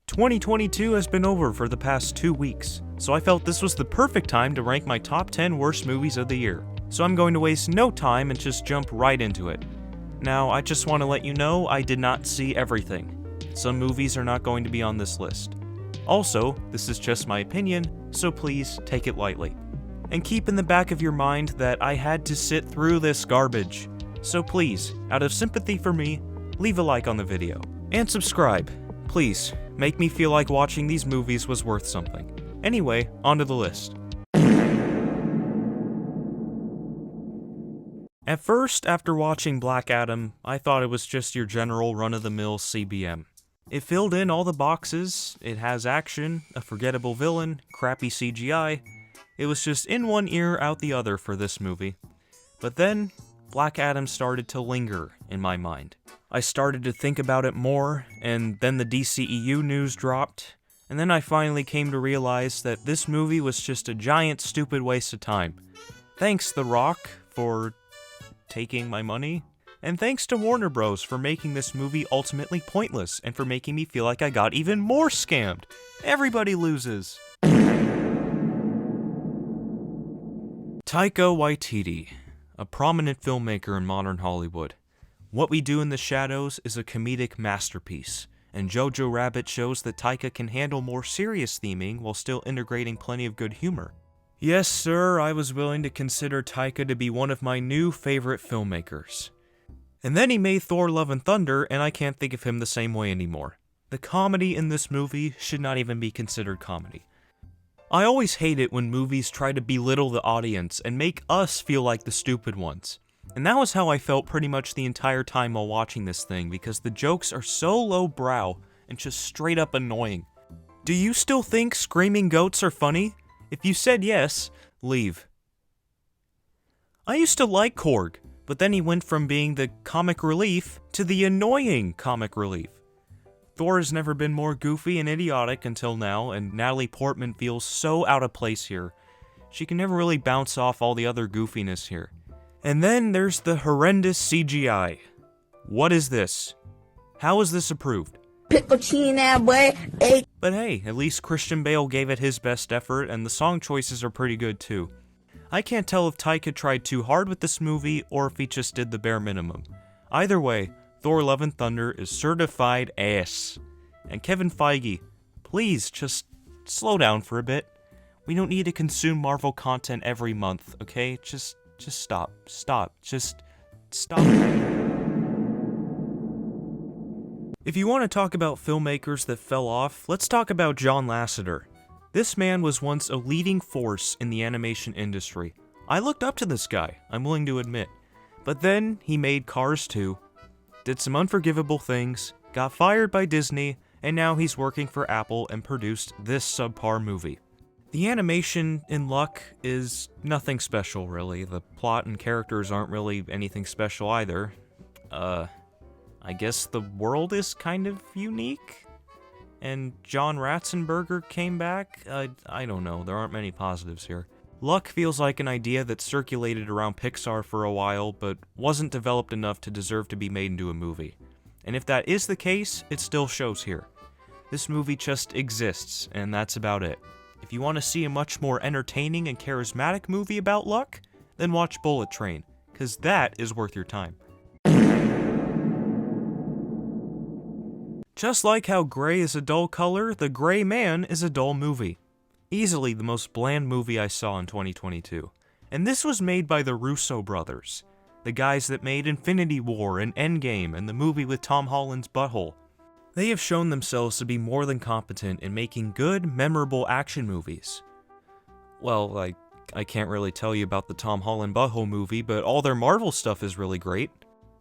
2022 has been over for the past 2 weeks, so I felt this was the perfect time to rank my top 10 worst movies of the year. So I'm going to waste no time and just jump right into it. Now, I just want to let you know I did not see everything. Some movies are not going to be on this list. Also, this is just my opinion, so please take it lightly. And keep in the back of your mind that I had to sit through this garbage. So please, out of sympathy for me, leave a like on the video. And subscribe. Please, make me feel like watching these movies was worth something. Anyway, onto the list. At first, after watching Black Adam, I thought it was just your general run-of-the-mill CBM. It filled in all the boxes, it has action, a forgettable villain, crappy CGI. It was just in one ear, out the other for this movie. But then, Black Adam started to linger in my mind. I started to think about it more, and then the DCEU news dropped, and then I finally came to realize that this movie was just a giant stupid waste of time. Thanks, The Rock, for taking my money, and thanks to Warner Bros. For making this movie ultimately pointless, and for making me feel like I got even more scammed. Everybody loses. Taika Waititi, a prominent filmmaker in modern Hollywood. What We Do in the Shadows is a comedic masterpiece, and Jojo Rabbit shows that Taika can handle more serious theming while still integrating plenty of good humor. Yes, sir, I was willing to consider Taika to be one of my new favorite filmmakers. And then he made Thor: Love and Thunder, and I can't think of him the same way anymore. The comedy in this movie should not even be considered comedy. I always hate it when movies try to belittle the audience and make us feel like the stupid ones. And that was how I felt pretty much the entire time while watching this thing, because the jokes are so lowbrow and just straight up annoying. Do you still think screaming goats are funny? If you said yes, leave. I used to like Korg, but then he went from being the comic relief to the annoying comic relief. Thor has never been more goofy and idiotic until now, and Natalie Portman feels so out of place here. She can never really bounce off all the other goofiness here. And then there's the horrendous CGI. What is this? How is this approved? Pickle cheese that boy. Hey. But hey, at least Christian Bale gave it his best effort, and the song choices are pretty good too. I can't tell if Taika tried too hard with this movie, or if he just did the bare minimum. Either way, Thor: Love and Thunder is certified ass. And Kevin Feige, please just slow down for a bit. We don't need to consume Marvel content every month, okay? Just stop. Just stop. If you want to talk about filmmakers that fell off, let's talk about John Lasseter. This man was once a leading force in the animation industry. I looked up to this guy, I'm willing to admit. But then, he made Cars 2, did some unforgivable things, got fired by Disney, and now he's working for Apple and produced this subpar movie. The animation in Luck is nothing special, really. The plot and characters aren't really anything special either. I guess the world is kind of unique? And John Ratzenberger came back? I don't know, there aren't many positives here. Luck feels like an idea that circulated around Pixar for a while, but wasn't developed enough to deserve to be made into a movie. And if that is the case, it still shows here. This movie just exists, and that's about it. If you want to see a much more entertaining and charismatic movie about Luck, then watch Bullet Train, cause that is worth your time. Just like how gray is a dull color, The Gray Man is a dull movie. Easily the most bland movie I saw in 2022. And this was made by the Russo brothers, the guys that made Infinity War and Endgame and the movie with Tom Holland's butthole. They have shown themselves to be more than competent in making good, memorable action movies. Well, I can't really tell you about the Tom Holland butthole movie, but all their Marvel stuff is really great.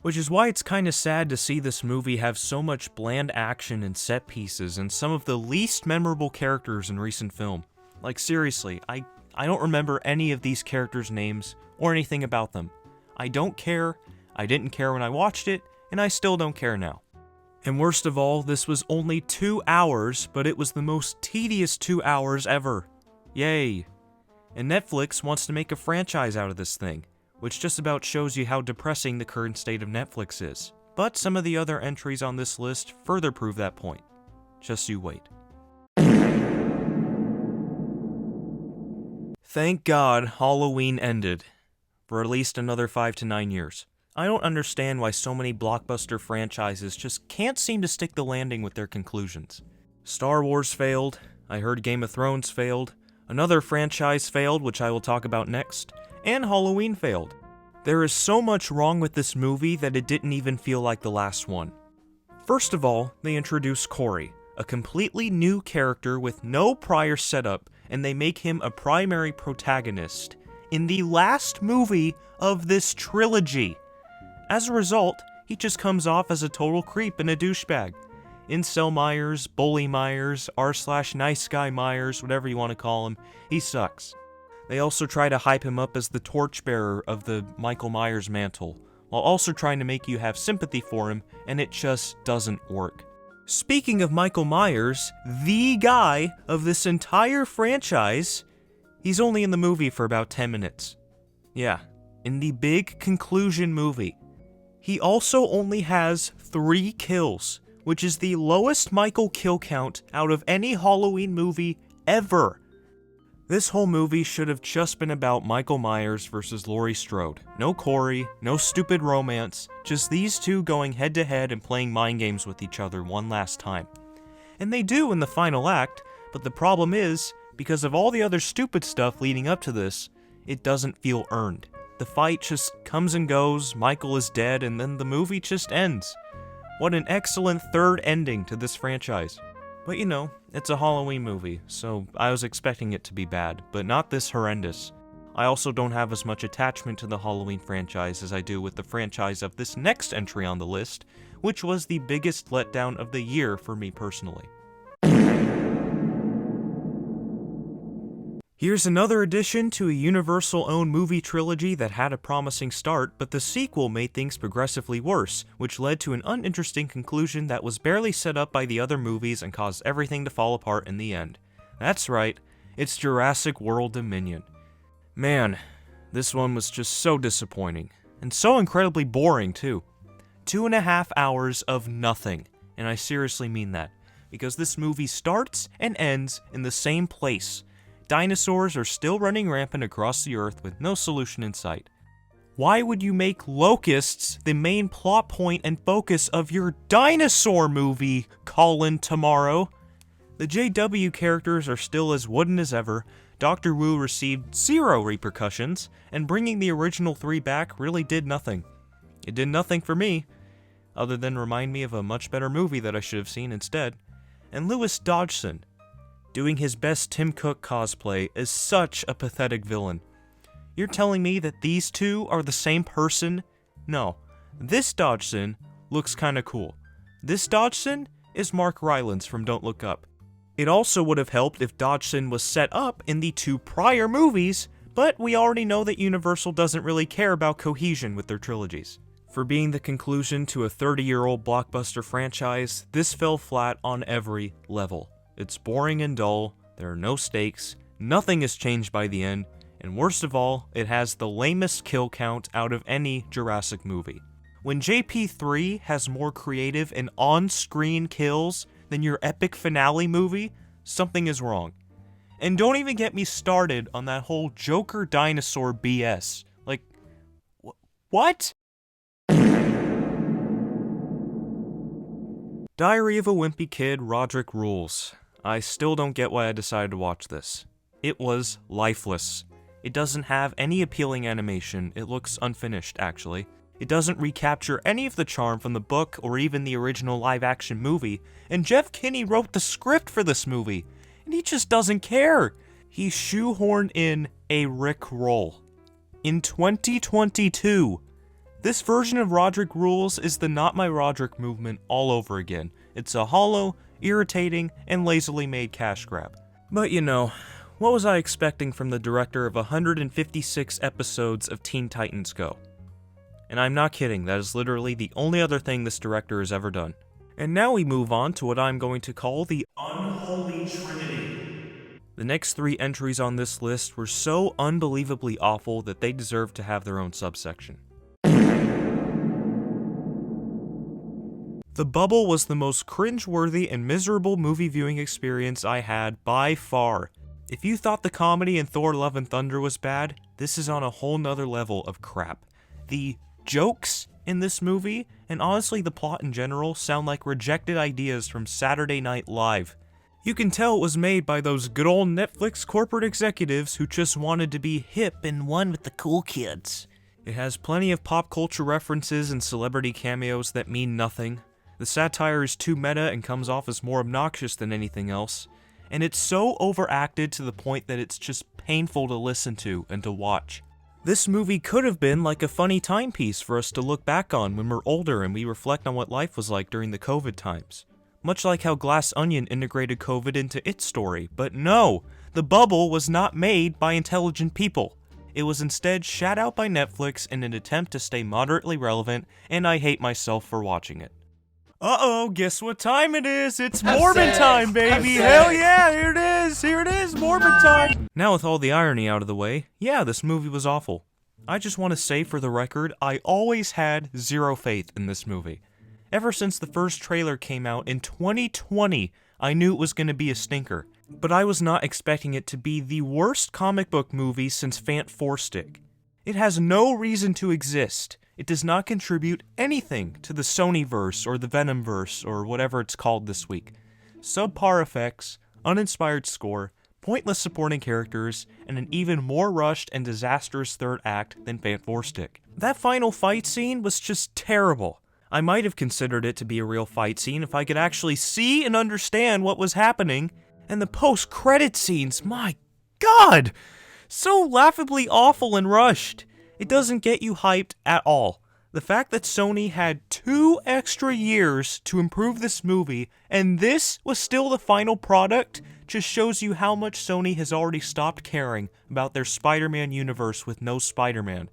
Which is why it's kinda sad to see this movie have so much bland action and set pieces and some of the least memorable characters in recent film. Like seriously, I don't remember any of these characters' names or anything about them. I don't care, I didn't care when I watched it, and I still don't care now. And worst of all, this was only 2 hours, but it was the most tedious 2 hours ever. Yay. And Netflix wants to make a franchise out of this thing, which just about shows you how depressing the current state of Netflix is. But some of the other entries on this list further prove that point. Just you wait. Thank God Halloween ended, for at least another 5 to 9 years. I don't understand why so many blockbuster franchises just can't seem to stick the landing with their conclusions. Star Wars failed, I heard Game of Thrones failed, another franchise failed, which I will talk about next, and Halloween failed. There is so much wrong with this movie that it didn't even feel like the last one. First of all, they introduce Corey, a completely new character with no prior setup, and they make him a primary protagonist in the last movie of this trilogy. As a result, he just comes off as a total creep and a douchebag. Incel Myers, Bully Myers, r/nice guy Myers, whatever you want to call him, he sucks. They also try to hype him up as the torchbearer of the Michael Myers mantle, while also trying to make you have sympathy for him, and it just doesn't work. Speaking of Michael Myers, the guy of this entire franchise, he's only in the movie for about 10 minutes. Yeah, in the big conclusion movie. He also only has 3 kills, which is the lowest Michael kill count out of any Halloween movie ever. This whole movie should have just been about Michael Myers versus Laurie Strode. No Corey, no stupid romance, just these two going head to head and playing mind games with each other one last time. And they do in the final act, but the problem is, because of all the other stupid stuff leading up to this, it doesn't feel earned. The fight just comes and goes, Michael is dead, and then the movie just ends. What an excellent third ending to this franchise. But you know, it's a Halloween movie, so I was expecting it to be bad, but not this horrendous. I also don't have as much attachment to the Halloween franchise as I do with the franchise of this next entry on the list, which was the biggest letdown of the year for me personally. Here's another addition to a Universal-owned movie trilogy that had a promising start, but the sequel made things progressively worse, which led to an uninteresting conclusion that was barely set up by the other movies and caused everything to fall apart in the end. That's right, it's Jurassic World Dominion. Man, this one was just so disappointing, and so incredibly boring too. 2.5 hours of nothing, and I seriously mean that, because this movie starts and ends in the same place. Dinosaurs are still running rampant across the earth with no solution in sight. Why would you make locusts the main plot point and focus of your dinosaur movie, Colin Tomorrow? The JW characters are still as wooden as ever, Dr. Wu received 0 repercussions, and bringing the original 3 back really did nothing. It did nothing for me, other than remind me of a much better movie that I should have seen instead. And Lewis Dodgson, doing his best Tim Cook cosplay, is such a pathetic villain. You're telling me that these two are the same person? No. This Dodgson looks kinda cool. This Dodgson is Mark Rylance from Don't Look Up. It also would have helped if Dodgson was set up in the 2 prior movies, but we already know that Universal doesn't really care about cohesion with their trilogies. For being the conclusion to a 30-year-old blockbuster franchise, this fell flat on every level. It's boring and dull, there are no stakes, nothing is changed by the end, and worst of all, it has the lamest kill count out of any Jurassic movie. When JP3 has more creative and on-screen kills than your epic finale movie, something is wrong. And don't even get me started on that whole Joker dinosaur BS. Like, what? Diary of a Wimpy Kid, Rodrick rules. I still don't get why I decided to watch this. It was lifeless. It doesn't have any appealing animation, it looks unfinished actually. It doesn't recapture any of the charm from the book or even the original live-action movie, and Jeff Kinney wrote the script for this movie, and he just doesn't care. He shoehorned in a Rick roll. In 2022, this version of Rodrick Rules is the Not My Rodrick movement all over again. It's a hollow, irritating, and lazily made cash grab. But you know, what was I expecting from the director of 156 episodes of Teen Titans Go? And I'm not kidding, that is literally the only other thing this director has ever done. And now we move on to what I'm going to call the Unholy Trinity. The next 3 entries on this list were so unbelievably awful that they deserve to have their own subsection. The Bubble was the most cringeworthy and miserable movie viewing experience I had by far. If you thought the comedy in Thor Love and Thunder was bad, this is on a whole nother level of crap. The jokes in this movie, and honestly the plot in general, sound like rejected ideas from Saturday Night Live. You can tell it was made by those good old Netflix corporate executives who just wanted to be hip and one with the cool kids. It has plenty of pop culture references and celebrity cameos that mean nothing. The satire is too meta and comes off as more obnoxious than anything else, and it's so overacted to the point that it's just painful to listen to and to watch. This movie could have been like a funny timepiece for us to look back on when we're older and we reflect on what life was like during the COVID times. Much like how Glass Onion integrated COVID into its story, but no! The Bubble was not made by intelligent people. It was instead shat out by Netflix in an attempt to stay moderately relevant, and I hate myself for watching it. Uh-oh, guess what time it is? It's Morbid time, baby! Hell yeah, here it is, Morbid time! Now with all the irony out of the way, yeah, this movie was awful. I just want to say for the record, I always had zero faith in this movie. Ever since the first trailer came out in 2020, I knew it was going to be a stinker. But I was not expecting it to be the worst comic book movie since Fant Four Stick. It has no reason to exist. It does not contribute anything to the Sonyverse or the Venomverse or whatever it's called this week. Subpar effects, uninspired score, pointless supporting characters, and an even more rushed and disastrous third act than Fant Four Stick. That final fight scene was just terrible. I might have considered it to be a real fight scene if I could actually see and understand what was happening, and the post-credit scenes, my god! So laughably awful and rushed. It doesn't get you hyped at all. The fact that Sony had 2 extra years to improve this movie, and this was still the final product, just shows you how much Sony has already stopped caring about their Spider-Man universe with no Spider-Man.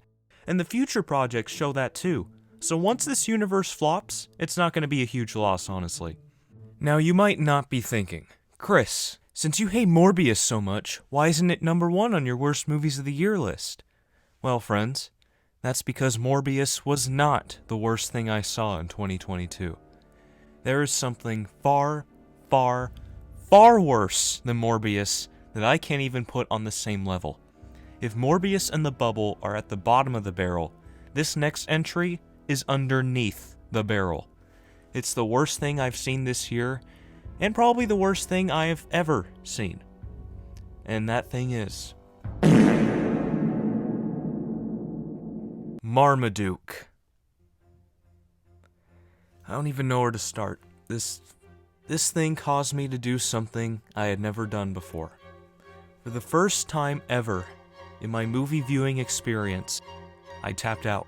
And the future projects show that too. So once this universe flops, it's not going to be a huge loss, honestly. Now you might not be thinking, Chris, since you hate Morbius so much, why isn't it number 1 on your worst movies of the year list? Well, friends, that's because Morbius was not the worst thing I saw in 2022. There is something far, far, far worse than Morbius that I can't even put on the same level. If Morbius and The Bubble are at the bottom of the barrel, this next entry is underneath the barrel. It's the worst thing I've seen this year, and probably the worst thing I have ever seen. And that thing is Marmaduke. I don't even know where to start. This thing caused me to do something I had never done before. For the first time ever in my movie viewing experience, I tapped out.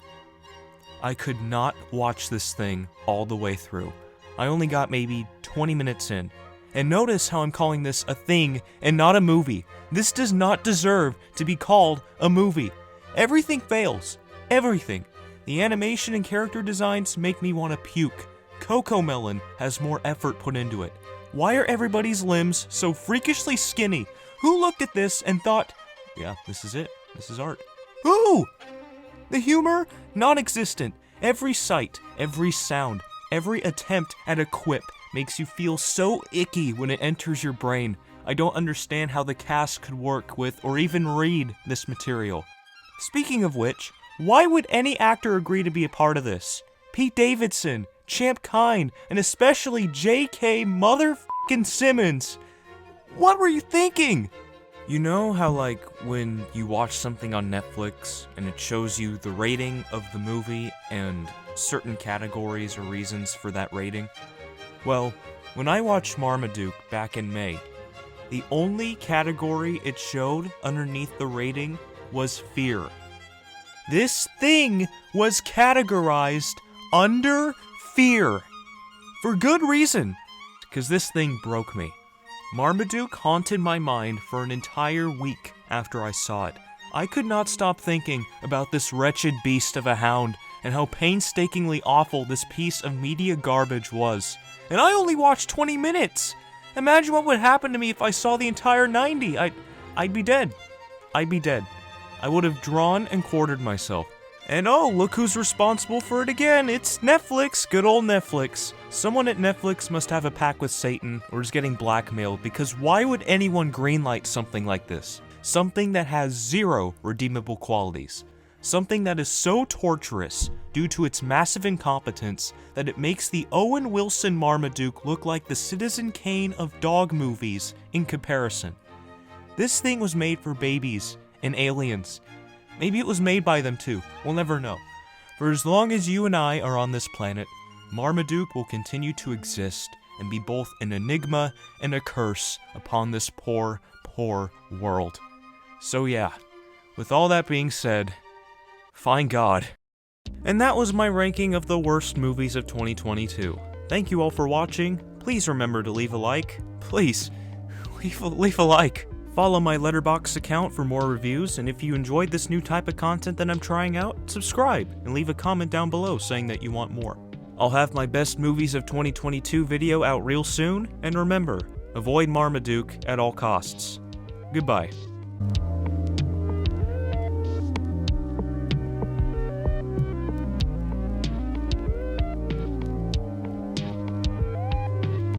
I could not watch this thing all the way through. I only got maybe 20 minutes in. And notice how I'm calling this a thing and not a movie. This does not deserve to be called a movie. Everything fails. Everything. The animation and character designs make me want to puke. Cocomelon has more effort put into it. Why are everybody's limbs so freakishly skinny? Who looked at this and thought, yeah, this is it. This is art. Who? The humor? Non-existent. Every sight, every sound, every attempt at a quip makes you feel so icky when it enters your brain. I don't understand how the cast could work with or even read this material. Speaking of which, why would any actor agree to be a part of this? Pete Davidson, Champ Kind, and especially J.K. motherfucking Simmons. What were you thinking? You know how like when you watch something on Netflix and it shows you the rating of the movie and certain categories or reasons for that rating? Well, when I watched Marmaduke back in May, the only category it showed underneath the rating was fear. This thing was categorized under fear. For good reason, because this thing broke me. Marmaduke haunted my mind for an entire week after I saw it. I could not stop thinking about this wretched beast of a hound and how painstakingly awful this piece of media garbage was. And I only watched 20 minutes! Imagine what would happen to me if I saw the entire 90. I'd be dead. I'd be dead. I would have drawn and quartered myself. And oh, look who's responsible for it again, it's Netflix, good old Netflix. Someone at Netflix must have a pact with Satan or is getting blackmailed, because why would anyone greenlight something like this? Something that has zero redeemable qualities. Something that is so torturous due to its massive incompetence that it makes the Owen Wilson Marmaduke look like the Citizen Kane of dog movies in comparison. This thing was made for babies and aliens. Maybe it was made by them too, we'll never know. For as long as you and I are on this planet, Marmaduke will continue to exist and be both an enigma and a curse upon this poor, poor world. So yeah, with all that being said, find God. And that was my ranking of the worst movies of 2022. Thank you all for watching. Please remember to leave a like. Please, leave a like. Follow my Letterboxd account for more reviews, and if you enjoyed this new type of content that I'm trying out, subscribe and leave a comment down below saying that you want more. I'll have my best movies of 2022 video out real soon, and remember, avoid Marmaduke at all costs. Goodbye.